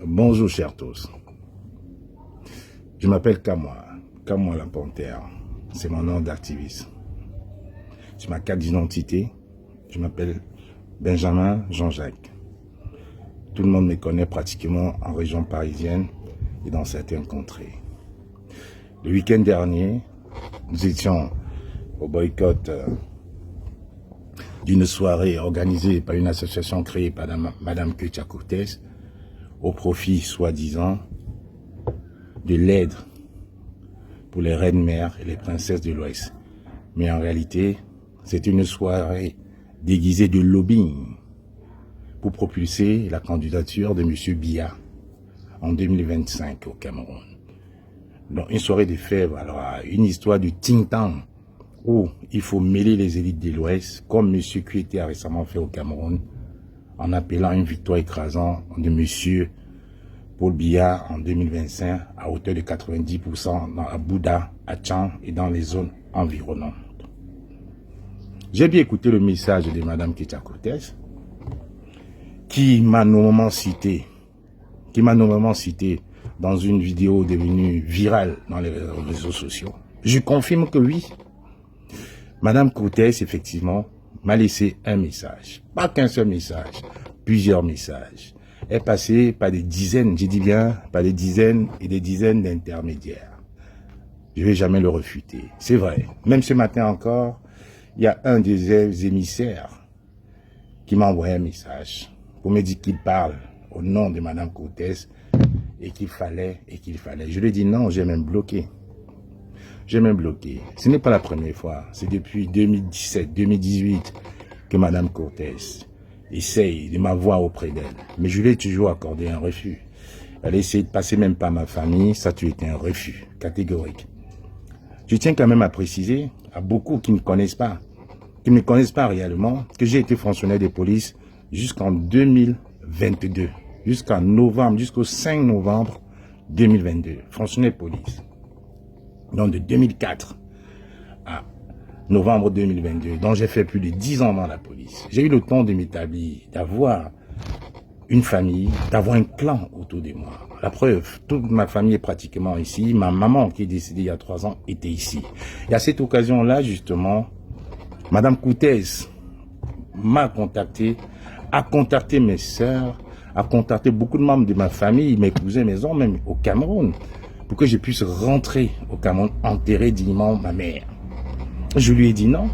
Bonjour chers tous, je m'appelle Kamwa la Panthère, c'est mon nom d'activiste. Sur ma carte d'identité, je m'appelle Benjamin Jean-Jacques. Tout le monde me connaît pratiquement en région parisienne et dans certaines contrées. Le week-end dernier, nous étions au boycott d'une soirée organisée par une association créée par Madame Ketia Cortez au profit, soi-disant, de l'aide pour les reines-mères et les princesses de l'Ouest. Mais en réalité, c'est une soirée déguisée de lobbying pour propulser la candidature de M. Biya en 2025 au Cameroun. Donc une soirée de fèves, alors une histoire de think tank où il faut mêler les élites de l'Ouest, comme M. Kuete a récemment fait au Cameroun, en appelant une victoire écrasante de M. Paul Biya en 2025 à hauteur de 90% dans Abouda, à Tchang et dans les zones environnantes. J'ai bien écouté le message de Mme Ketia Cortez qui m'a normalement cité dans une vidéo devenue virale dans les réseaux sociaux. Je confirme que oui, Mme Cortez, effectivement, m'a laissé un message. Pas qu'un seul message, plusieurs messages. Elle est passée par des dizaines, j'ai dit bien, par des dizaines et des dizaines d'intermédiaires. Je ne vais jamais le refuter. C'est vrai. Même ce matin encore, il y a un des émissaires qui m'a envoyé un message pour me dire qu'il parle au nom de Mme Cortez et qu'il fallait. Je lui ai dit non, j'ai même bloqué. J'ai même bloqué. Ce n'est pas la première fois. C'est depuis 2017, 2018 que Mme Cortez essaye de m'avoir auprès d'elle. Mais je lui ai toujours accordé un refus. Elle a essayé de passer même par ma famille. Ça a été un refus catégorique. Je tiens quand même à préciser à beaucoup qui ne me connaissent pas réellement, que j'ai été fonctionnaire de police jusqu'en 2022. Jusqu'au 5 novembre 2022. Fonctionnaire de police. Donc de 2004 à novembre 2022, donc j'ai fait plus de 10 ans dans la police. J'ai eu le temps de m'établir, d'avoir une famille, d'avoir un clan autour de moi. La preuve, toute ma famille est pratiquement ici. Ma maman, qui est décédée il y a 3 ans, était ici. Et à cette occasion-là, justement, Mme Cortez m'a contacté, a contacté mes sœurs, a contacté beaucoup de membres de ma famille, mes cousins, mes oncles, même au Cameroun, pour que je puisse rentrer au Cameroun, enterrer dignement ma mère. Je lui ai dit non,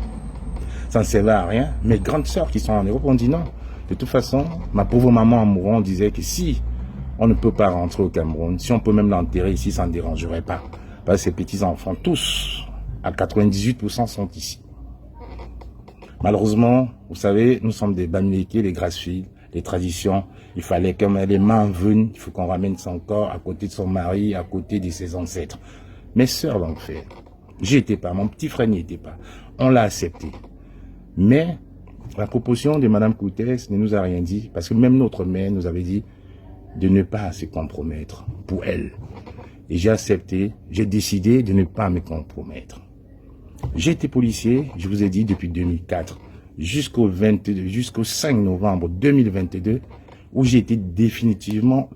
ça ne servait à rien. Mes grandes sœurs qui sont en Europe ont dit non. De toute façon, ma pauvre maman en mourant disait que si on ne peut pas rentrer au Cameroun, si on peut même l'enterrer ici, ça ne dérangerait pas. Parce que ses petits-enfants, tous, à 98% sont ici. Malheureusement, vous savez, nous sommes des Bamileke, des Grassfield, des traditions. Il fallait que les mains viennent, il faut qu'on ramène son corps à côté de son mari, à côté de ses ancêtres. Mes sœurs l'ont fait. J'y étais pas, mon petit frère n'y était pas. On l'a accepté. Mais la proposition de Mme Cortez ne nous a rien dit, parce que même notre mère nous avait dit de ne pas se compromettre pour elle. Et j'ai accepté, j'ai décidé de ne pas me compromettre. J'ai été policier, je vous ai dit, depuis 2004 jusqu'au 5 novembre 2022, où j'ai été définitivement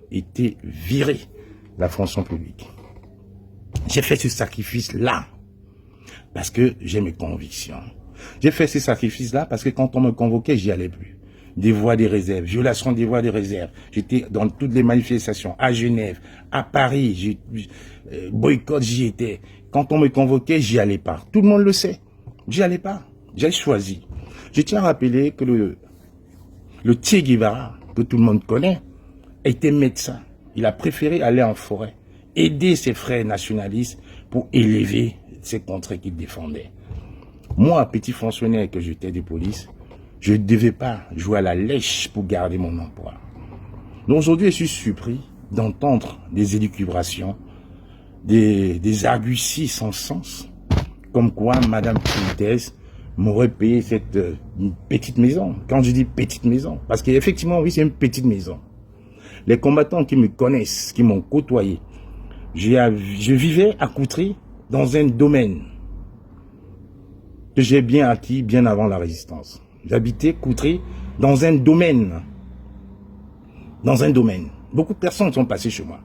viré de la fonction publique. J'ai fait ce sacrifice-là parce que j'ai mes convictions. J'ai fait ce sacrifice-là parce que quand on me convoquait, j'y allais plus. Des voies des réserves, violation des voies des réserves. J'étais dans toutes les manifestations, à Genève, à Paris, boycott, j'y étais. Quand on me convoquait, j'y allais pas. Tout le monde le sait. J'y allais pas. J'ai choisi. Je tiens à rappeler que le Che Guevara, que tout le monde connaît, était médecin. Il a préféré aller en forêt, aider ses frères nationalistes pour élever ces contrées qu'il défendait. Moi, petit fonctionnaire que j'étais de police, je ne devais pas jouer à la lèche pour garder mon emploi. Donc aujourd'hui, je suis surpris d'entendre des élucubrations, des arguties sans sens, comme quoi Mme Cortez m'aurait payé cette petite maison. Quand je dis petite maison, parce qu'effectivement, oui, c'est une petite maison. Les combattants qui me connaissent, qui m'ont côtoyé, je vivais à Coutry dans un domaine que j'ai bien acquis bien avant la résistance. J'habitais Coutry dans un domaine. Beaucoup de personnes sont passées chez moi.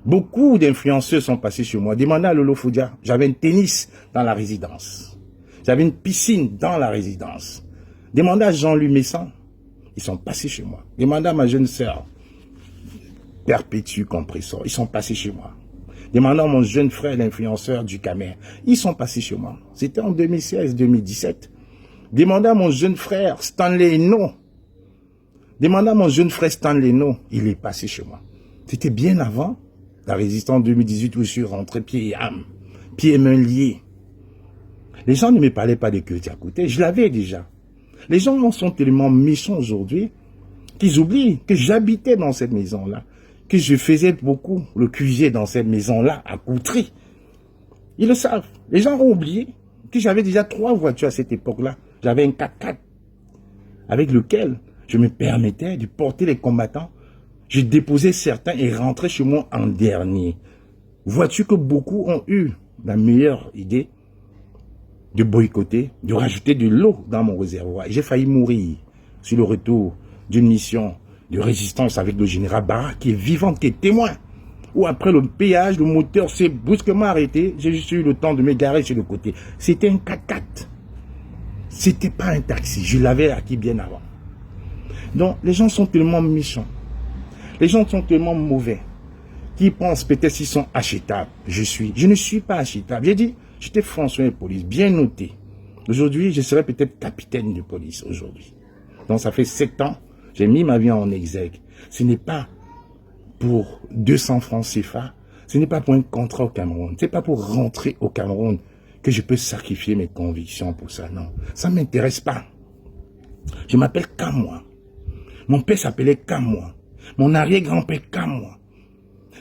Beaucoup d'influenceurs sont passés chez moi. Demandez à Lolo Foudia. J'avais un tennis dans la résidence. J'avais une piscine dans la résidence. Demandez à Jean-Louis Messan. Ils sont passés chez moi. Demandez à ma jeune sœur, Perpétue Compressor. Ils sont passés chez moi. Demandez à mon jeune frère, l'influenceur du Camer. Ils sont passés chez moi. C'était en 2016-2017. Demandez à mon jeune frère, Stanley No. Demandez à mon jeune frère Stanley No. Il est passé chez moi. C'était bien avant la résistance 2018 où je suis rentré pieds et âme, pieds et mains liés. Les gens ne me parlaient pas de Ketia Koutès, je l'avais déjà. Les gens sont tellement méchants aujourd'hui qu'ils oublient que j'habitais dans cette maison-là, que je faisais beaucoup le QG dans cette maison-là à Coutry. Ils le savent. Les gens ont oublié que j'avais déjà 3 voitures à cette époque-là. J'avais un 4x4 avec lequel je me permettais de porter les combattants. Je déposais certains et rentrais chez moi en dernier. Voiture que beaucoup ont eu la meilleure idée de boycotter, de rajouter de l'eau dans mon réservoir. J'ai failli mourir sur le retour d'une mission de résistance avec le général Barra qui est vivant, qui est témoin. Où après le péage, le moteur s'est brusquement arrêté. J'ai juste eu le temps de me garer sur le côté. C'était un 4x4. C'était pas un taxi. Je l'avais acquis bien avant. Donc, les gens sont tellement méchants. Les gens sont tellement mauvais. Qui pensent peut-être qu'ils sont achetables. Je ne suis pas achetable. J'ai dit, j'étais fonctionnaire de police, bien noté. Aujourd'hui, je serais peut-être capitaine de police aujourd'hui. Donc, ça fait 7 ans, j'ai mis ma vie en exergue. Ce n'est pas pour 200 francs CFA. Ce n'est pas pour un contrat au Cameroun. Ce n'est pas pour rentrer au Cameroun que je peux sacrifier mes convictions pour ça. Non, ça ne m'intéresse pas. Je m'appelle Kamwa. Mon père s'appelait Kamwa. Mon arrière-grand-père Kamwa.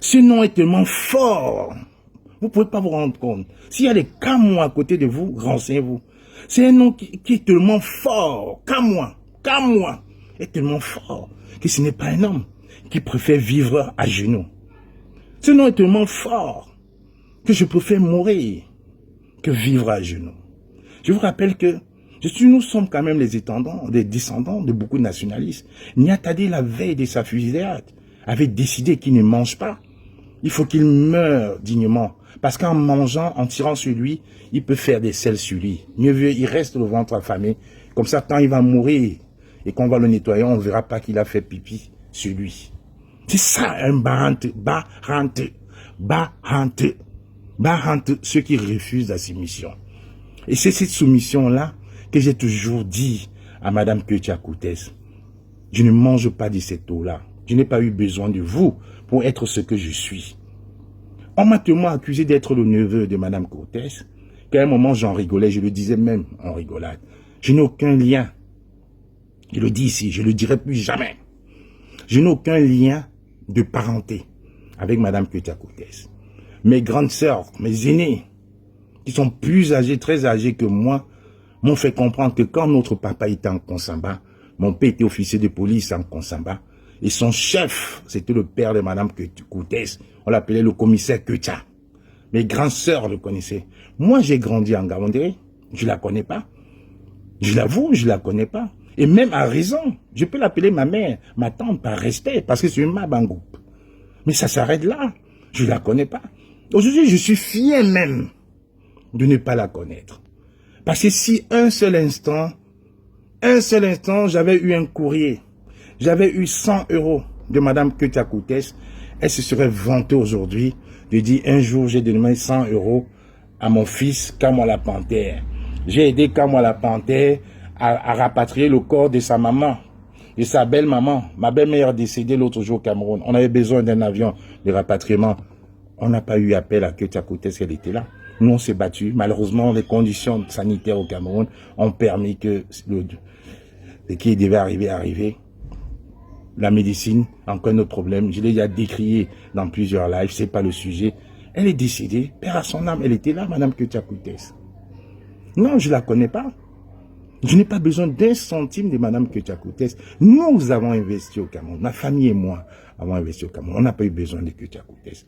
Ce nom est tellement fort. Vous ne pouvez pas vous rendre compte. S'il y a des Kamwa à côté de vous, renseignez-vous. C'est un nom qui est tellement fort. Kamwa est tellement fort que ce n'est pas un homme qui préfère vivre à genoux. Ce nom est tellement fort que je préfère mourir que vivre à genoux. Je vous rappelle que nous sommes quand même des descendants de beaucoup de nationalistes. Niatadi, la veille de sa fusillade, avait décidé qu'il ne mange pas. Il faut qu'il meure dignement. Parce qu'en mangeant, en tirant sur lui, il peut faire des selles sur lui. Mieux vaut, il reste le ventre affamé. Comme ça, quand il va mourir et qu'on va le nettoyer, on ne verra pas qu'il a fait pipi sur lui. C'est ça un Bahante, ceux qui refusent la soumission. Et c'est cette soumission-là que j'ai toujours dit à Madame Ketia Koutès. Je ne mange pas de cette eau-là. Je n'ai pas eu besoin de vous pour être ce que je suis. On m'a tellement accusé d'être le neveu de Madame Koutès qu'à un moment j'en rigolais, je le disais même en rigolade. Je n'ai aucun lien. Je le dis ici, je ne le dirai plus jamais. Je n'ai aucun lien de parenté avec Madame Ketia Koutès. Mes grandes sœurs, mes aînés, qui sont plus âgés, très âgés que moi, m'ont fait comprendre que quand notre papa était en Konsamba, mon père était officier de police en Konsamba, et son chef, c'était le père de Madame Koutès, on l'appelait le commissaire Ketia. Mes grandes sœurs le connaissaient. Moi, j'ai grandi en Gabondéré, je la connais pas. Je l'avoue, je la connais pas. Et même à raison, je peux l'appeler ma mère, ma tante, par respect, parce que c'est une mab en groupe. Mais ça s'arrête là, je la connais pas. Aujourd'hui, je suis fier même de ne pas la connaître. Parce que si un seul instant, j'avais eu un courrier, j'avais eu 100 € de Madame Ketia Koutès, elle se serait vantée aujourd'hui de dire un jour j'ai donné 100 € à mon fils Kamwa la Panthère. J'ai aidé Kamwa la Panthère à rapatrier le corps de sa maman, de sa belle-maman. Ma belle-mère décédée l'autre jour au Cameroun. On avait besoin d'un avion de rapatriement. On n'a pas eu appel à Ketia Koutès, elle était là. Nous, on s'est battus. Malheureusement, les conditions sanitaires au Cameroun ont permis que ce qui devait arriver. La médecine, encore un autre problème. Je l'ai déjà décrié dans plusieurs lives, c'est pas le sujet. Elle est décédée, père à son âme, elle était là, Madame Ketia Koutès. Non, je la connais pas. Je n'ai pas besoin d'un centime de Madame Ketia Koutès. Nous avons investi au Cameroun. Ma famille et moi avons investi au Cameroun. On n'a pas eu besoin de Ketia Koutès.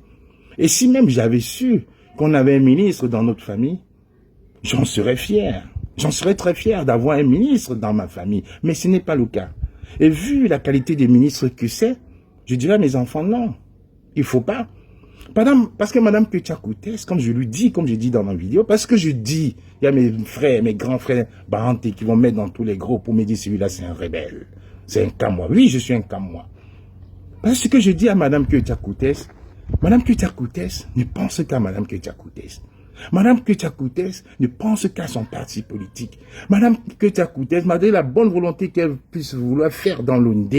Et si même j'avais su qu'on avait un ministre dans notre famille, j'en serais fier. J'en serais très fier d'avoir un ministre dans ma famille. Mais ce n'est pas le cas. Et vu la qualité des ministres que c'est, Je dirais à mes enfants, non, il faut pas. Madame, parce que Madame Ketia Koutès, comme je lui dis, comme je dis dans ma vidéo, parce que je dis, il y a mes frères, mes grands frères Baranté qui vont mettre dans tous les groupes pour me dire, celui-là c'est un rebelle, c'est un Kamois. Oui, je suis un Kamois. Parce que je dis à Madame Ketia Koutès, Madame Ketia Koutès ne pense qu'à Madame Ketia Koutès. Madame Ketia Koutès ne pense qu'à son parti politique. Madame Ketia Koutès, malgré la bonne volonté qu'elle puisse vouloir faire dans l'OND,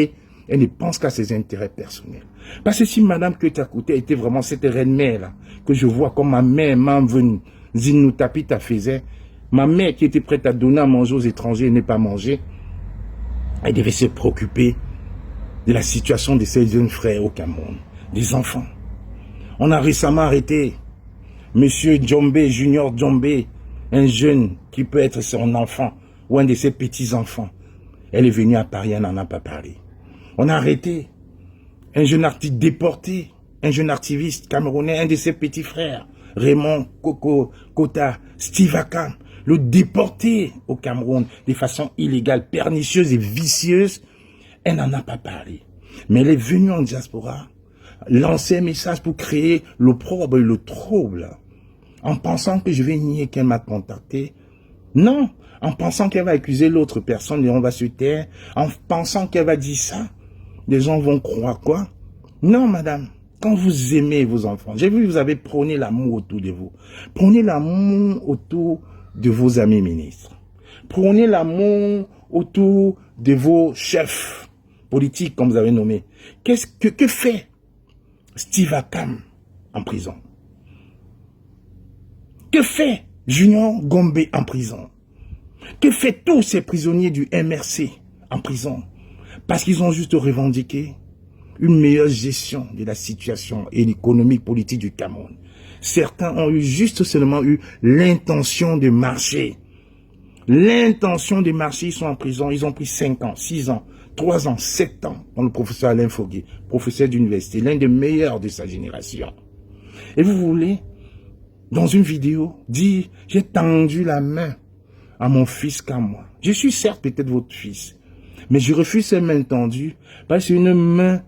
elle ne pense qu'à ses intérêts personnels. Parce que si Madame Ketia Koutès était vraiment cette reine-mère que je vois comme ma mère m'a venu, Zinou Tapita faisait, ma mère qui était prête à donner à manger aux étrangers et ne pas manger, elle devait se préoccuper de la situation de ses jeunes frères au Cameroun, des enfants. On a récemment arrêté Monsieur Djombe, Junior Djombe, un jeune qui peut être son enfant ou un de ses petits-enfants. Elle est venue à Paris, elle n'en a pas parlé. On a arrêté un jeune artiste déporté, un jeune activiste camerounais, un de ses petits frères, Raymond Kota, Steve Akam, le déporté au Cameroun de façon illégale, pernicieuse et vicieuse. Elle n'en a pas parlé. Mais elle est venue en diaspora lancer un message pour créer l'opprobre et le trouble, en pensant que je vais nier qu'elle m'a contacté. Non, en pensant qu'elle va accuser l'autre personne et on va se taire, en pensant qu'elle va dire ça, les gens vont croire quoi? Non, madame. Quand vous aimez vos enfants, j'ai vu que vous avez prôné l'amour autour de vous. Prenez l'amour autour de vos amis ministres. Prenez l'amour autour de vos chefs politiques, comme vous avez nommé. Que fait Steve Akam en prison? Que fait Junior Gombe en prison? Que fait tous ces prisonniers du MRC en prison? Parce qu'ils ont juste revendiqué une meilleure gestion de la situation économique, politique du Cameroun. Certains ont seulement eu l'intention de marcher. L'intention de marcher, ils sont en prison, ils ont pris 5 ans, 6 ans, 3 ans, 7 ans, dans le professeur Alain Foguet, professeur d'université, l'un des meilleurs de sa génération. Et vous voulez, dans une vidéo, dire, j'ai tendu la main à mon fils qu'à moi. Je suis certes peut-être votre fils, mais je refuse cette main tendue, parce que c'est une main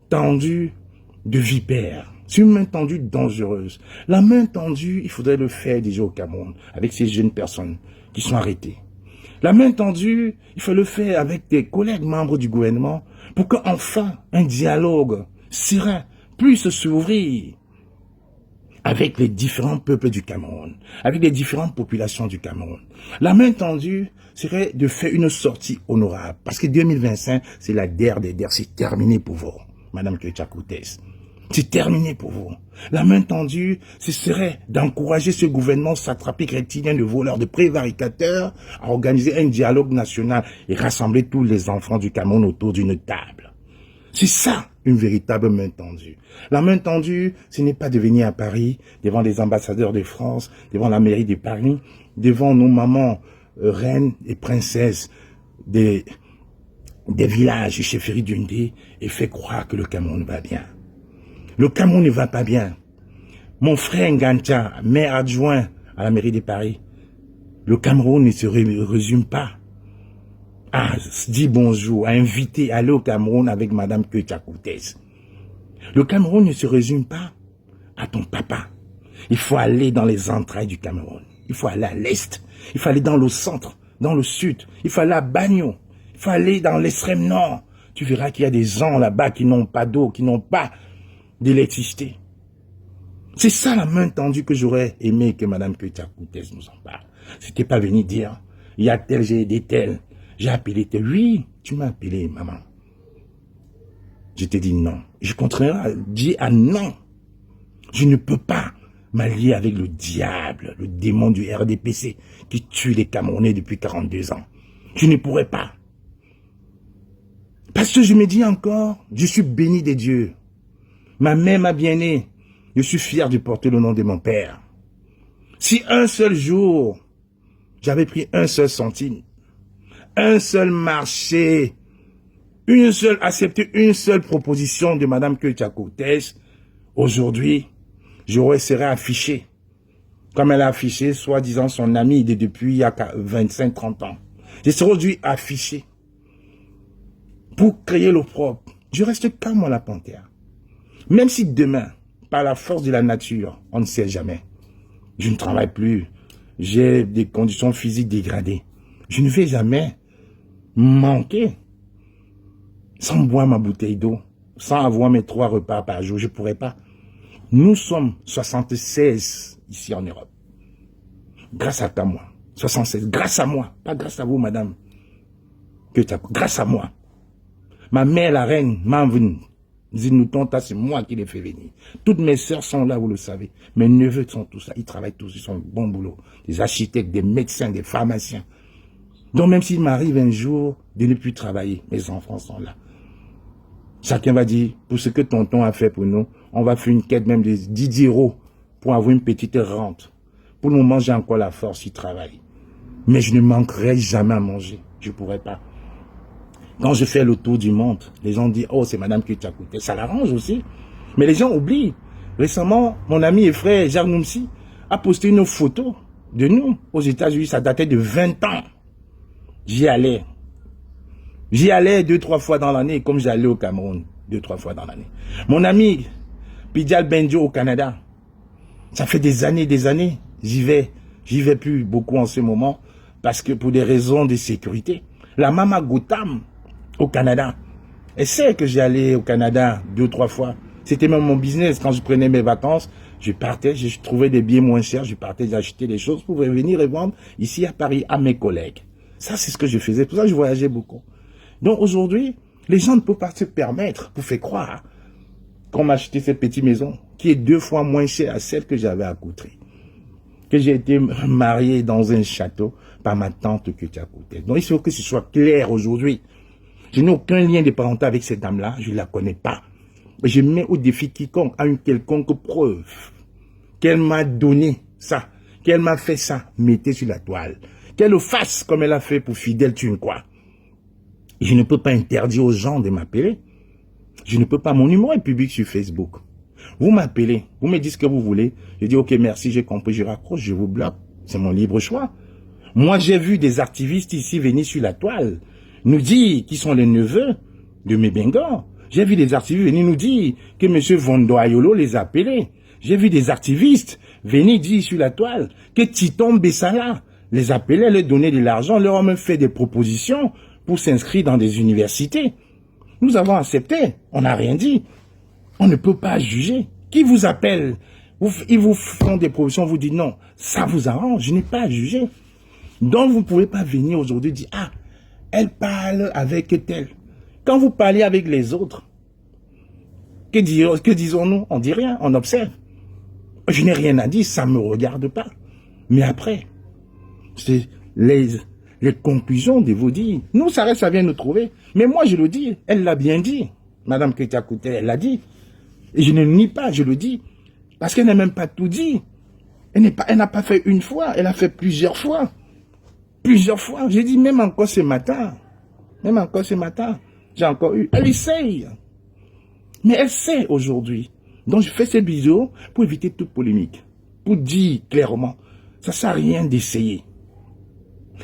tendue de vipère. C'est une main tendue dangereuse. La main tendue, il faudrait le faire déjà au Cameroun, avec ces jeunes personnes qui sont arrêtées. La main tendue, il faut le faire avec des collègues membres du gouvernement pour qu'enfin un dialogue serein puisse s'ouvrir avec les différents peuples du Cameroun, avec les différentes populations du Cameroun. La main tendue serait de faire une sortie honorable, parce que 2025, c'est la guerre des guerres, c'est terminé pour vous, Madame Ketia Koutès. C'est terminé pour vous. La main tendue, ce serait d'encourager ce gouvernement satrapique rectilien de voleurs, de prévaricateurs, à organiser un dialogue national et rassembler tous les enfants du Cameroun autour d'une table. C'est ça, une véritable main tendue. La main tendue, ce n'est pas de venir à Paris, devant les ambassadeurs de France, devant la mairie de Paris, devant nos mamans, reines et princesses des villages et chefferies d'Undé, et fait croire que le Cameroun va bien. Le Cameroun ne va pas bien. Mon frère Ngancha, maire adjoint à la mairie de Paris, le Cameroun ne se résume pas à dire bonjour, à inviter à aller au Cameroun avec Madame Ketia Koutès. Le Cameroun ne se résume pas à ton papa. Il faut aller dans les entrailles du Cameroun. Il faut aller à l'est. Il faut aller dans le centre, dans le sud. Il faut aller à Bagno. Il faut aller dans l'extrême nord. Tu verras qu'il y a des gens là-bas qui n'ont pas d'eau, qui n'ont pas d'électricité. C'est ça la main tendue que j'aurais aimé que Madame Ketia Koutès nous en parle. C'était pas venir dire, il y a tel, j'ai aidé tel, j'ai appelé tel. Oui, tu m'as appelé, maman. Je t'ai dit non. Je continuerai à dire non. Je ne peux pas m'allier avec le diable, le démon du RDPC qui tue les Camerounais depuis 42 ans. Je ne pourrais pas. Parce que je me dis encore, je suis béni des dieux. Ma mère m'a bien né. Je suis fier de porter le nom de mon père. Si un seul jour, j'avais pris un seul centime, un seul marché, accepté une seule proposition de Madame Ketia Koutès, aujourd'hui, j'aurais serait affiché, comme elle a affiché, soi-disant son ami depuis il y a 25-30 ans. Je serais aujourd'hui affiché pour créer l'opprobre, Je reste comme la panthère. Même si demain, par la force de la nature, on ne sait jamais, je ne travaille plus, j'ai des conditions physiques dégradées, je ne vais jamais manquer sans boire ma bouteille d'eau, sans avoir mes 3 repas par jour, je ne pourrais pas. Nous sommes 76 ici en Europe. Grâce à moi. 76. Grâce à moi. Pas grâce à vous, madame. Grâce à moi. Ma mère, la reine, m'a venue. C'est moi qui les fait venir. Toutes mes sœurs sont là, vous le savez. Mes neveux sont tous là. Ils travaillent tous. Ils sont bon boulot. Des architectes, des médecins, des pharmaciens. Donc même s'il m'arrive un jour de ne plus travailler, mes enfants sont là. Chacun va dire, pour ce que tonton a fait pour nous, on va faire une quête même de 10 € pour avoir une petite rente. Pour le moment, j'ai encore la force, il travaille. Mais je ne manquerai jamais à manger. Je ne pourrai pas. Quand je fais le tour du monde, les gens disent, oh, c'est madame qui t'a coûté. Ça l'arrange aussi. Mais les gens oublient. Récemment, mon ami et frère, Jacques Noumsi, a posté une photo de nous aux États-Unis. Ça datait de 20 ans. J'y allais. J'y allais 2-3 fois dans l'année, comme j'allais au Cameroun 2-3 fois dans l'année. Mon ami, Pidjal Benjo au Canada, ça fait des années, j'y vais plus beaucoup en ce moment, parce que pour des raisons de sécurité. La Mama Gotham au Canada, elle sait que j'allais au Canada 2-3 fois. C'était même mon business. Quand je prenais mes vacances, je partais, je trouvais des billets moins chers, je partais, j'achetais des choses pour venir et vendre ici à Paris à mes collègues. Ça, c'est ce que je faisais. Pour ça, je voyageais beaucoup. Donc aujourd'hui, les gens ne peuvent pas se permettre pour faire croire qu'on m'a acheté cette petite maison qui est 2 fois moins chère à celle que j'avais à Coutry. Que j'ai été marié dans un château par ma tante que tu as coûté. Donc il faut que ce soit clair aujourd'hui. Je n'ai aucun lien de parenté avec cette dame-là, je ne la connais pas. Je mets au défi quiconque à une quelconque preuve qu'elle m'a donné ça, qu'elle m'a fait ça, mettez sur la toile. Qu'elle le fasse comme elle a fait pour Fidèle Tunquois. Je ne peux pas interdire aux gens de m'appeler. Je ne peux pas. Mon numéro est public sur Facebook. Vous m'appelez, vous me dites ce que vous voulez. Je dis ok, merci, j'ai compris, je raccroche, je vous bloque. C'est mon libre choix. Moi, j'ai vu des activistes ici venir sur la toile, nous dire qui sont les neveux de Mebengor. J'ai vu des activistes venir nous dire que M. Vondo Ayolo les a appelés. J'ai vu des activistes venir dire sur la toile que Titon Bessala les appelait, leur donnait de l'argent, leur a même fait des propositions pour s'inscrire dans des universités. Nous avons accepté, on n'a rien dit. On ne peut pas juger. Qui vous appelle? Ils vous font des propositions, vous dites non, ça vous arrange, je n'ai pas à juger. Donc vous ne pouvez pas venir aujourd'hui dire, ah, elle parle avec tel. Quand vous parlez avec les autres, que disons-nous? On dit rien, on observe. Je n'ai rien à dire, ça ne me regarde pas. Mais après, c'est les conclusions de vous dire. Nous, ça vient nous trouver. Mais moi, je le dis, elle l'a bien dit. Madame Ketia Kouté, elle l'a dit. Et je ne le nie pas, je le dis. Parce qu'elle n'a même pas tout dit. Elle n'a pas fait une fois, elle a fait plusieurs fois. Plusieurs fois. J'ai dit, même encore ce matin, j'ai encore eu. Elle essaye. Mais elle sait aujourd'hui. Donc, je fais ces vidéos pour éviter toute polémique. Pour dire clairement, ça ne sert à rien d'essayer.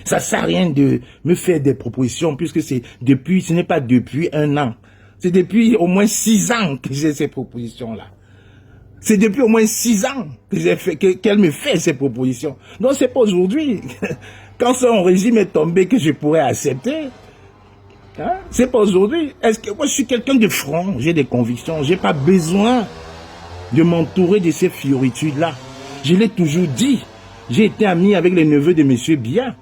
Ça ne sert à rien de me faire des propositions, puisque ce n'est pas depuis 1 an. C'est depuis au moins 6 ans que j'ai ces propositions-là. C'est depuis au moins 6 ans qu'elle me fait ces propositions. Donc c'est pas aujourd'hui, quand son régime est tombé, que je pourrais accepter. Hein? C'est pas aujourd'hui. Est-ce que moi je suis quelqu'un de franc, j'ai des convictions, j'ai pas besoin de m'entourer de ces fioritudes-là. Je l'ai toujours dit. J'ai été ami avec les neveux de M. Bia.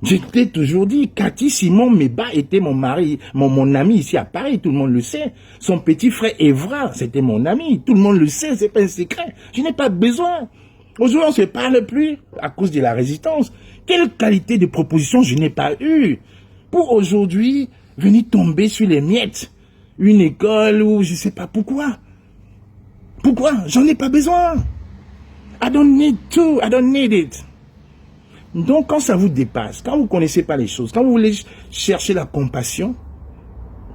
Je t'ai toujours dit, Cathy Simon Meba était mon mari, mon ami ici à Paris, tout le monde le sait. Son petit frère Evra, c'était mon ami, tout le monde le sait, c'est pas un secret. Je n'ai pas besoin. Aujourd'hui, on ne se parle plus à cause de la résistance. Quelle qualité de proposition je n'ai pas eue pour aujourd'hui venir tomber sur les miettes. Une école ou je ne sais pas pourquoi. Pourquoi? J'en ai pas besoin. I don't need it. Donc, quand ça vous dépasse, quand vous ne connaissez pas les choses, quand vous voulez chercher la compassion,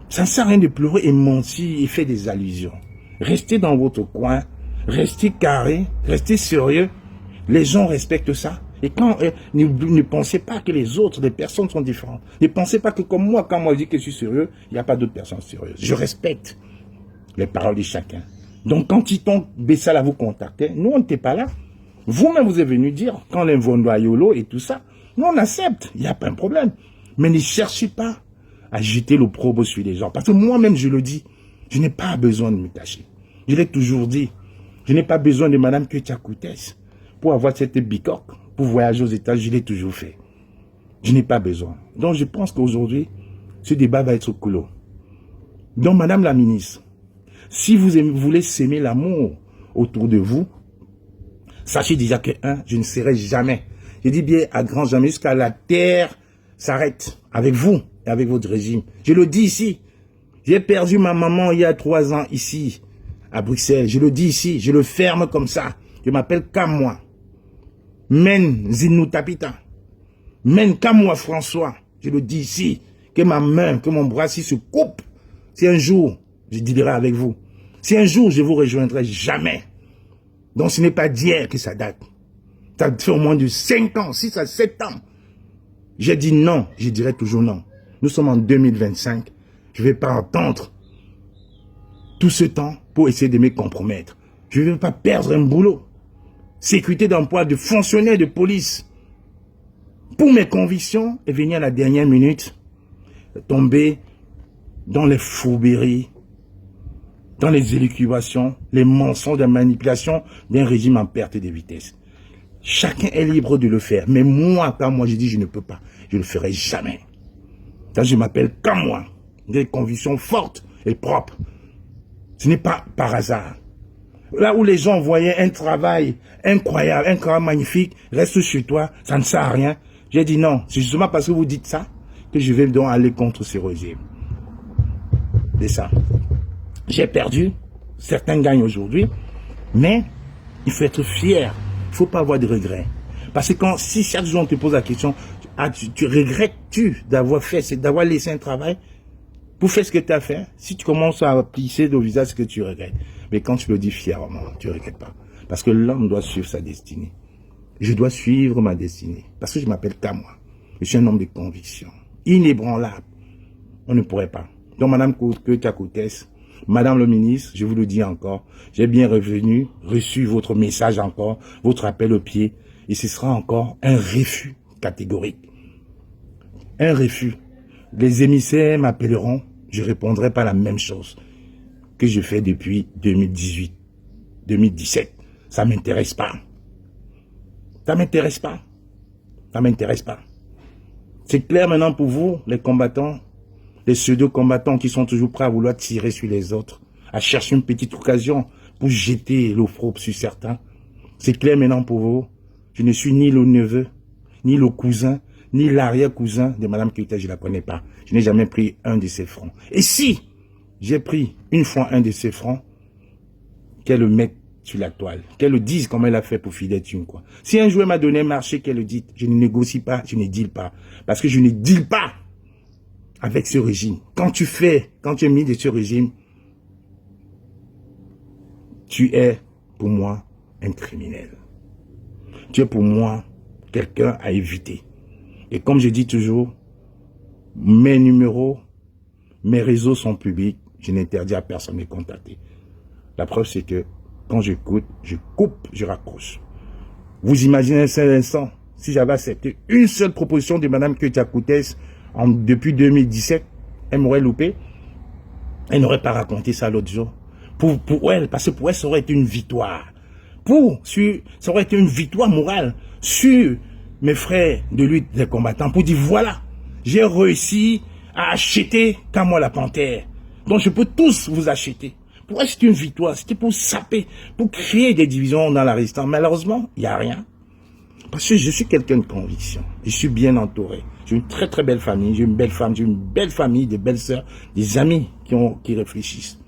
ça ne sert à rien de pleurer et mentir et faire des allusions. Restez dans votre coin, restez carré, restez sérieux. Les gens respectent ça. Et quand ne pensez pas que les autres, les personnes sont différentes. Ne pensez pas que comme moi, quand moi je dis que je suis sérieux, il n'y a pas d'autres personnes sérieuses. Je respecte les paroles de chacun. Donc quand Titon Bessala vous contactait, nous on n'était pas là. Vous-même vous êtes venu dire, quand l'invondo à Yolo et tout ça, nous on accepte, il n'y a pas de problème. Mais ne cherchez pas à jeter l'opprobre sur les gens. Parce que moi-même je le dis, je n'ai pas besoin de me cacher. Je l'ai toujours dit. Je n'ai pas besoin de Madame Ketia Koutès pour avoir cette bicoque, pour voyager aux États-Unis, je l'ai toujours fait. Je n'ai pas besoin. Donc je pense qu'aujourd'hui, ce débat va être clos. Donc Madame la ministre, si vous voulez s'aimer l'amour autour de vous, sachez déjà que, je ne serai jamais, je dis bien à grand jamais, jusqu'à la terre s'arrête avec vous et avec votre régime. Je le dis ici. J'ai perdu ma maman il y a 3 ans ici, à Bruxelles. Je le dis ici, je le ferme comme ça. Je m'appelle Kamwa. Men Zinutapita. Men Kamwa François. Je le dis ici, que ma main, que mon bras ici se coupe. Si un jour, je dirai avec vous. Si un jour, je vous rejoindrai, jamais. Donc ce n'est pas d'hier que ça date. Ça fait au moins de 5 ans, 6 à 7 ans. J'ai dit non, je dirai toujours non. Nous sommes en 2025. Je ne vais pas entendre tout ce temps pour essayer de me compromettre. Je ne vais pas perdre un boulot. Sécurité d'emploi de fonctionnaire de police. Pour mes convictions, et venir à la dernière minute, tomber dans les fourberies, dans les élucubrations, les mensonges, la manipulation d'un régime en perte de vitesse. Chacun est libre de le faire. Mais moi, quand moi je dis je ne peux pas, je ne le ferai jamais. Quand je m'appelle comme moi, des convictions fortes et propres. Ce n'est pas par hasard. Là où les gens voyaient un travail incroyable, un travail magnifique, reste chez toi, ça ne sert à rien. J'ai dit non, c'est justement parce que vous dites ça que je vais donc aller contre ce régime. C'est ça. J'ai perdu, certains gagnent aujourd'hui, mais il faut être fier. Il ne faut pas avoir de regrets. Parce que si chaque jour on te pose la question, tu regrettes-tu d'avoir fait, d'avoir laissé un travail pour faire ce que tu as fait? Si tu commences à plisser au visage ce que tu regrettes. Mais quand tu le dis fièrement, tu ne regrettes pas. Parce que l'homme doit suivre sa destinée. Je dois suivre ma destinée. Parce que je m'appelle Kamwa. Je suis un homme de conviction. Inébranlable. On ne pourrait pas. Donc, Madame Ketia Koutès, Madame le ministre, je vous le dis encore, j'ai bien reçu votre message encore, votre appel au pied, et ce sera encore un refus catégorique. Un refus. Les émissaires m'appelleront, je ne répondrai pas la même chose que je fais depuis 2018, 2017. Ça ne m'intéresse pas. Ça ne m'intéresse pas. Ça ne m'intéresse pas. C'est clair maintenant pour vous, les combattants, les pseudo-combattants qui sont toujours prêts à vouloir tirer sur les autres, à chercher une petite occasion pour jeter l'opprobre sur certains. C'est clair maintenant pour vous. Je ne suis ni le neveu, ni le cousin, ni l'arrière-cousin de Madame Ketia, je ne la connais pas. Je n'ai jamais pris un de ses fronts. Et si j'ai pris une fois un de ses fronts, qu'elle le mette sur la toile, qu'elle le dise comment elle a fait pour Fidel Thioune, quoi. Si un jour elle m'a donné un marché, qu'elle le dise, je ne négocie pas, je ne deal pas. Parce que je ne deal pas avec ce régime. Quand tu es mis de ce régime, tu es pour moi un criminel. Tu es pour moi quelqu'un à éviter. Et comme je dis toujours, mes numéros, mes réseaux sont publics, je n'interdis à personne de me contacter. La preuve, c'est que quand j'écoute, je coupe, je raccroche. Vous imaginez un seul instant, si j'avais accepté une seule proposition de Madame Ketia Koutès depuis 2017, elle m'aurait loupé. Elle n'aurait pas raconté ça l'autre jour. Pour elle, parce que pour elle, ça aurait été une victoire. Ça aurait été une victoire morale sur mes frères de lutte des combattants pour dire voilà, j'ai réussi à acheter Kamwa la Panthère. Donc je peux tous vous acheter. Pour elle, c'est une victoire. C'était pour saper, pour créer des divisions dans la résistance. Malheureusement, il n'y a rien. Parce que je suis quelqu'un de conviction. Je suis bien entouré. J'ai une très très belle famille. J'ai une belle femme. J'ai une belle famille, des belles sœurs, des amis qui réfléchissent.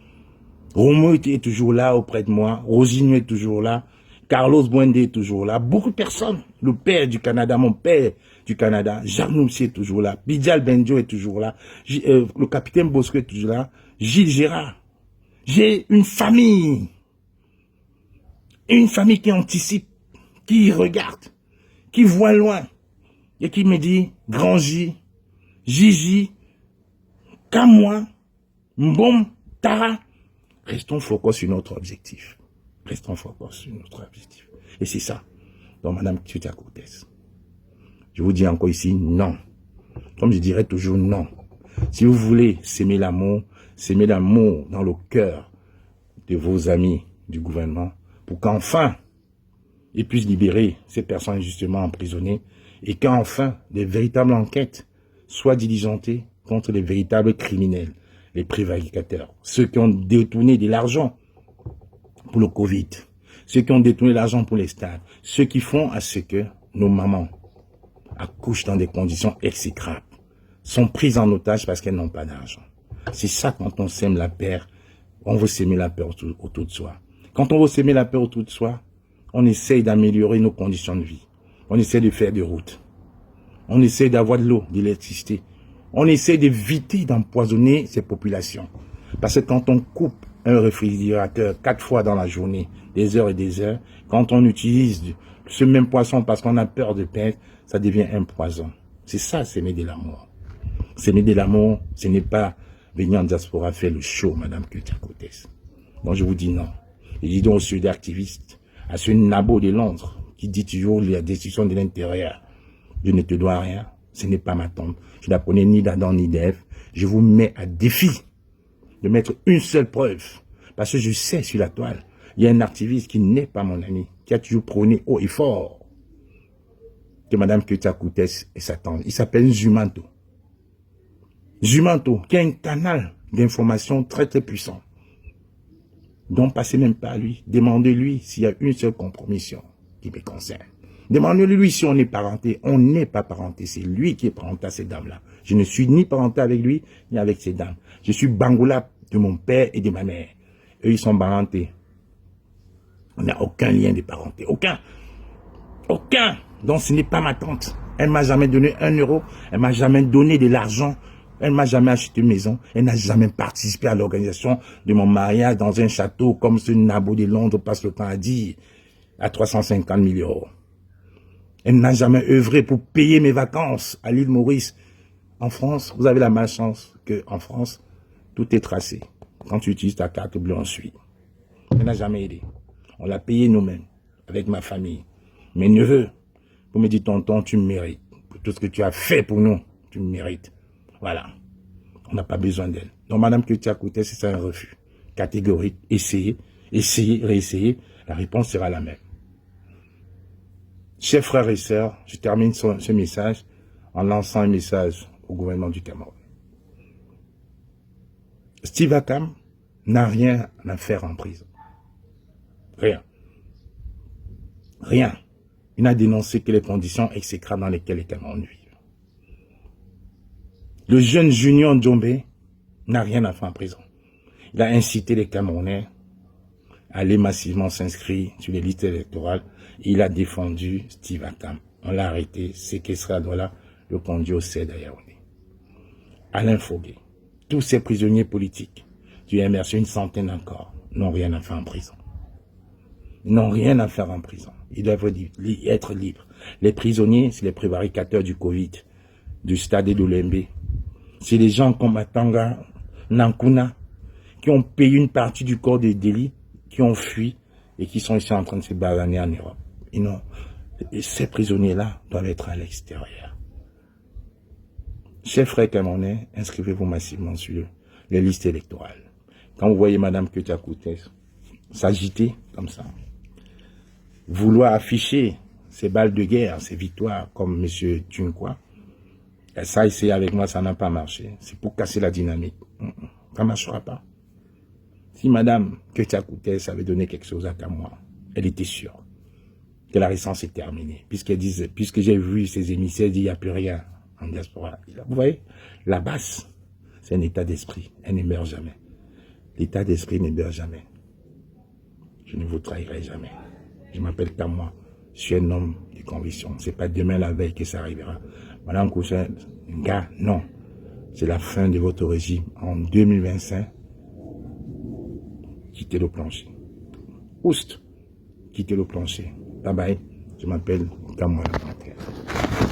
Romo est toujours là auprès de moi. Rosine est toujours là. Carlos Buende est toujours là. Beaucoup de personnes. Le père du Canada, mon père du Canada. Jacques Noumsi est toujours là. Bidjal Benjo est toujours là. Le capitaine Bosco est toujours là. Gilles Gérard. J'ai une famille. Une famille qui anticipe, qui regarde, qui voit loin et qui me dit, Grand J, Gigi, Kamwa, Mbom, Tara, restons focus sur notre objectif. Restons focus sur notre objectif. Et c'est ça. Donc, Madame Koutia Cortez, je vous dis encore ici, non. Comme je dirais toujours, non. Si vous voulez s'aimer l'amour dans le cœur de vos amis du gouvernement, pour qu'enfin, ils puissent libérer ces personnes injustement emprisonnées et qu'enfin, des véritables enquêtes soient diligentées contre les véritables criminels, les prévaricateurs, ceux qui ont détourné de l'argent pour le Covid, ceux qui ont détourné l'argent pour les stades, ceux qui font à ce que nos mamans accouchent dans des conditions exécrables, sont prises en otage parce qu'elles n'ont pas d'argent. C'est ça quand on sème la paix, on veut s'aimer la paix autour de soi. Quand on veut s'aimer la paix autour de soi, on essaye d'améliorer nos conditions de vie. On essaie de faire des routes. On essaie d'avoir de l'eau, de l'électricité. On essaie d'éviter d'empoisonner ces populations. Parce que quand on coupe un réfrigérateur 4 fois dans la journée, des heures et des heures, quand on utilise ce même poisson parce qu'on a peur de perdre, ça devient un poison. C'est ça, s'aimer de l'amour. S'aimer de l'amour, ce n'est pas venir en diaspora faire le show, Madame Koutia Cortez. Donc je vous dis non. Je dis donc aux ceux d'activistes, à ce nabo de Londres, qui dit toujours la décision de l'intérieur. Je ne te dois rien, ce n'est pas ma tombe. Je ne la connais ni d'Adam ni d'Ève. Je vous mets à défi de mettre une seule preuve. Parce que je sais sur la toile, il y a un activiste qui n'est pas mon ami, qui a toujours prôné haut et fort que Madame Koutia Cortez est sa tante. Il s'appelle Zumanto. Zumanto, qui a un canal d'information très très puissant. Donc passez même pas à lui. Demandez-lui s'il y a une seule compromission qui me concerne. Demandez-lui si on est parenté. On n'est pas parenté. C'est lui qui est parenté à ces dames-là. Je ne suis ni parenté avec lui, ni avec ces dames. Je suis Bangoula de mon père et de ma mère. Eux, ils sont parentés. On n'a aucun lien de parenté. Aucun. Aucun. Donc ce n'est pas ma tante. Elle m'a jamais donné 1 euro. Elle m'a jamais donné de l'argent. Elle m'a jamais acheté une maison. Elle n'a jamais participé à l'organisation de mon mariage dans un château comme ce nabo de Londres passe le temps à dire, à 350 000 euros. Elle n'a jamais œuvré pour payer mes vacances à l'île Maurice. En France, vous avez la malchance qu'en France, tout est tracé. Quand tu utilises ta carte bleue, on suit. Elle n'a jamais aidé. On l'a payé nous-mêmes, avec ma famille. Mes neveux, vous me dites, tonton, tu me mérites. Pour tout ce que tu as fait pour nous, tu me mérites. Voilà. On n'a pas besoin d'elle. Donc, Madame Koutia Cortez, c'est un refus. Catégorique. Essayez, réessayez. La réponse sera la même. Chers frères et sœurs, je termine ce message en lançant un message au gouvernement du Cameroun. Steve Akam n'a rien à faire en prison. Rien. Rien. Il n'a dénoncé que les conditions exécrables dans lesquelles les Camerounais vivent. Le jeune Junior Djombe n'a rien à faire en prison. Il a incité les Camerounais à aller massivement s'inscrire sur les listes électorales et il a défendu Steve Akam. On l'a arrêté, séquestré à Douala, le conduit au CED à Yaoundé. Alain Foguet, tous ces prisonniers politiques du MRC, une centaine encore, n'ont rien à faire en prison. Ils n'ont rien à faire en prison. Ils doivent être libres. Les prisonniers, c'est les prévaricateurs du Covid, du stade de l'Olembe. C'est les gens comme Atanga, Nankuna, qui ont payé une partie du corps des délits, qui ont fui et qui sont ici en train de se bavaner en Europe. Et non, ces prisonniers-là doivent être à l'extérieur. Chers frères camerounais, inscrivez-vous massivement sur les listes électorales. Quand vous voyez Madame Koutia Cortez s'agiter comme ça, vouloir afficher ses balles de guerre, ses victoires, comme M. Tunkwa, ça, essayé avec moi, ça n'a pas marché. C'est pour casser la dynamique. Ça ne marchera pas. Si Madame Koutia Cortez avait donné quelque chose à moi, elle était sûre que la récence est terminée. Puisque j'ai vu ses émissaires dire qu'il n'y a plus rien en diaspora. Vous voyez, la basse, c'est un état d'esprit. Elle ne meurt jamais. L'état d'esprit ne meurt jamais. Je ne vous trahirai jamais. Je m'appelle Kamwa. Je suis un homme de conviction. Ce n'est pas demain la veille que ça arrivera. Madame Koutia, gars, non. C'est la fin de votre régime. En 2025, quittez le plancher. Oust, quittez le plancher. Bye bye. Je m'appelle Kamwa.